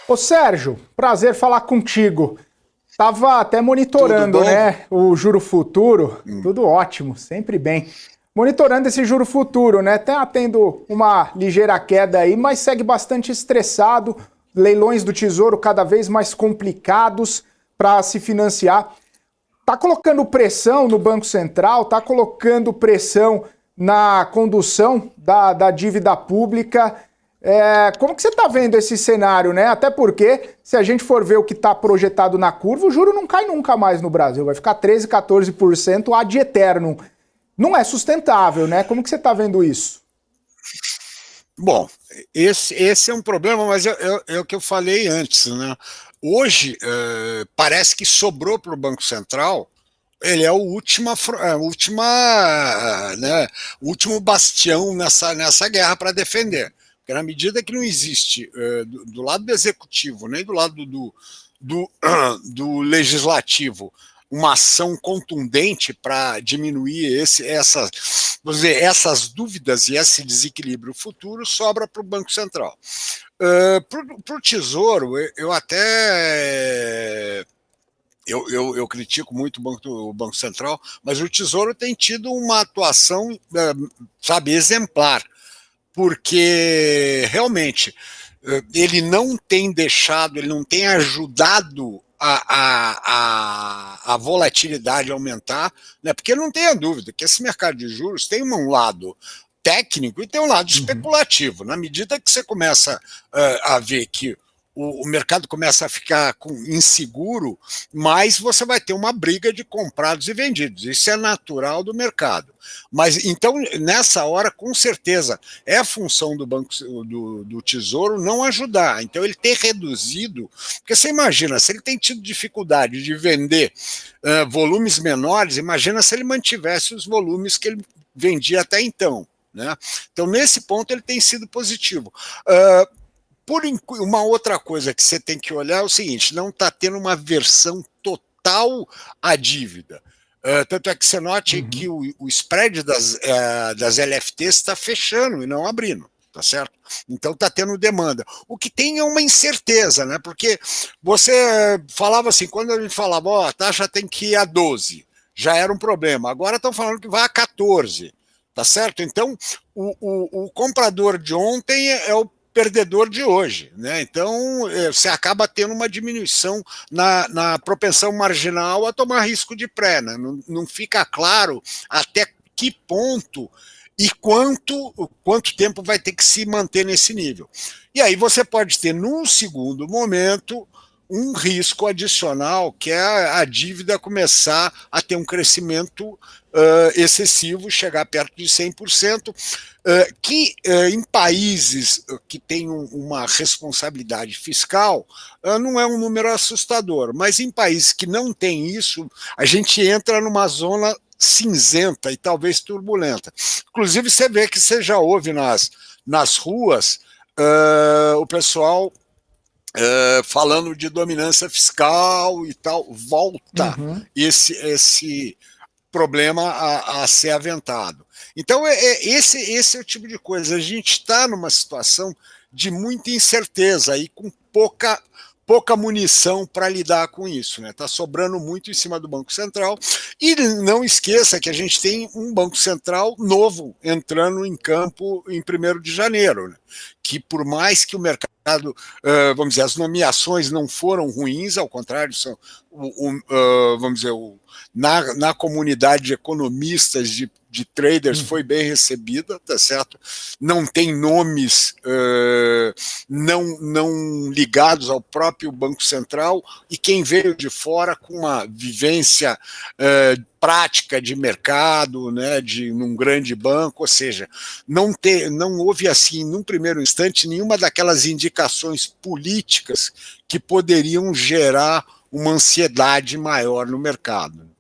Ô Sérgio, prazer falar contigo. Tava até Tudo monitorando, bom? né, o juro futuro. Hum. Tudo ótimo, sempre bem. Monitorando esse juro futuro, né? Tá tendo uma ligeira queda aí, mas segue bastante estressado. Leilões do Tesouro cada vez mais complicados para se financiar. Tá colocando pressão no Banco Central, tá colocando pressão na condução da dívida pública. Como que você está vendo esse cenário, né? Até porque, se a gente for ver o que está projetado na curva, o juro não cai nunca mais no Brasil. Vai ficar 13, 14% ad eternum. Não é sustentável, né? Como que você está vendo isso? Bom, esse é um problema, mas é o que eu falei antes, né? Hoje, parece que sobrou para o Banco Central, ele é né, o último bastião nessa guerra para defender. Porque na medida que não existe, do lado do executivo, nem do lado do, do legislativo, uma ação contundente para diminuir vamos dizer, essas dúvidas e esse desequilíbrio futuro, sobra para o Banco Central. Para o Tesouro, eu até eu critico muito o Banco Central, mas o Tesouro tem tido uma atuação, sabe, exemplar, porque realmente ele não tem deixado, ele não tem ajudado a volatilidade aumentar, né? Porque não tenha dúvida que esse mercado de juros tem um lado técnico e tem um lado Uhum. especulativo. Na medida que você começa a ver que o mercado começa a ficar inseguro, mas você vai ter uma briga de comprados e vendidos. Isso é natural do mercado. Mas então, nessa hora, com certeza, é a função do Banco do Tesouro não ajudar. Então, ele ter reduzido, porque você imagina, se ele tem tido dificuldade de vender volumes menores, imagina se ele mantivesse os volumes que ele vendia até então. Né? Então, nesse ponto, ele tem sido positivo. Uma outra coisa que você tem que olhar é o seguinte: não está tendo uma versão total à dívida. Tanto é que você note que Uhum. o spread das LFTs está fechando e não abrindo, tá certo? Então está tendo demanda. O que tem é uma incerteza, né? Porque você falava assim, quando a gente falava, ó, a taxa tem que ir a 12, já era um problema. Agora estão falando que vai a 14, tá certo? Então o comprador de ontem é o perdedor de hoje, né? Então você acaba tendo uma diminuição na propensão marginal a tomar risco de pré, né? Não fica claro até que ponto e quanto tempo vai ter que se manter nesse nível. E aí você pode ter, num segundo momento, um risco adicional, que é a dívida começar a ter um crescimento excessivo, chegar perto de 100%, que em países que têm uma responsabilidade fiscal não é um número assustador, mas em países que não têm isso, a gente entra numa zona cinzenta e talvez turbulenta. Inclusive, você vê que você já ouve nas ruas o pessoal falando de dominância fiscal e tal, volta Uhum. esse problema a ser aventado. Então, esse é o tipo de coisa. A gente está numa situação de muita incerteza e com pouca munição para lidar com isso. Está sobrando muito em cima do Banco Central. E não esqueça que a gente tem um Banco Central novo entrando em campo em 1º de janeiro, né? Que por mais que o mercado, vamos dizer, as nomeações não foram ruins, ao contrário, são, vamos dizer, na comunidade de economistas, de traders, foi Uhum. bem recebida, tá certo? Não tem nomes não ligados ao próprio Banco Central, e quem veio de fora com uma vivência prática de mercado, né, num grande banco, ou seja, não houve assim, num primeiro instante, nenhuma daquelas indicações políticas que poderiam gerar uma ansiedade maior no mercado.